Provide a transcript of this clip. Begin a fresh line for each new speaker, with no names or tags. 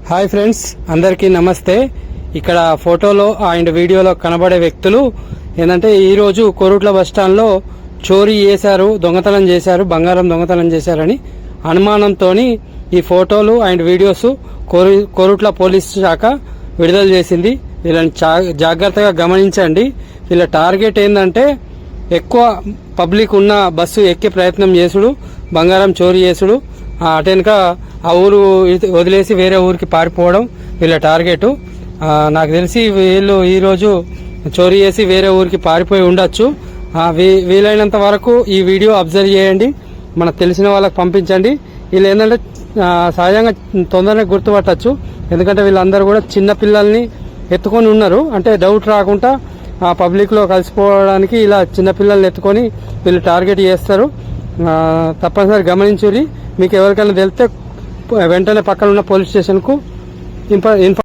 Hi friends, అందరికీ నమస్తే. ఇక్కడ ఫోటోలో అండ్ వీడియోలో కనబడే వ్యక్తులు ఏంటంటే ఈరోజు కోరుట్ల బస్టాండ్లో చోరీ చేశారు, దొంగతనం చేశారు, బంగారం దొంగతనం చేశారని అనుమానంతో ఈ ఫోటోలు అండ్ వీడియోస్ కోరుట్ల పోలీస్ శాఖ విడుదల చేసింది. వీళ్ళని జాగ్రత్తగా గమనించండి. వీళ్ళ టార్గెట్ ఏంటంటే ఎక్కువ పబ్లిక్ ఉన్న బస్సు ఎక్కే ప్రయత్నం చేసుడు, బంగారం చోరీ చేసుడు, అటెనక ఆ ఊరు వదిలేసి వేరే ఊరికి పారిపోవడం వీళ్ళ టార్గెట్. నాకు తెలిసి వీళ్ళు ఈరోజు చోరీ చేసి వేరే ఊరికి పారిపోయి ఉండొచ్చు. వీలైనంత వరకు ఈ వీడియో అబ్జర్వ్ చేయండి, మనకు తెలిసిన వాళ్ళకి పంపించండి. వీళ్ళు ఏంటంటే సహజంగా తొందరగా గుర్తుపట్టచ్చు, ఎందుకంటే వీళ్ళందరూ కూడా చిన్న పిల్లల్ని ఎత్తుకొని ఉన్నారు. అంటే డౌట్ రాకుండా ఆ పబ్లిక్లో కలిసిపోవడానికి ఇలా చిన్నపిల్లల్ని ఎత్తుకొని వీళ్ళు టార్గెట్ చేస్తారు. తప్పనిసరి గమనించురి. మీకు ఎవరికైనా తెలిస్తే వెంటనే పక్కన ఉన్న పోలీస్ స్టేషన్కు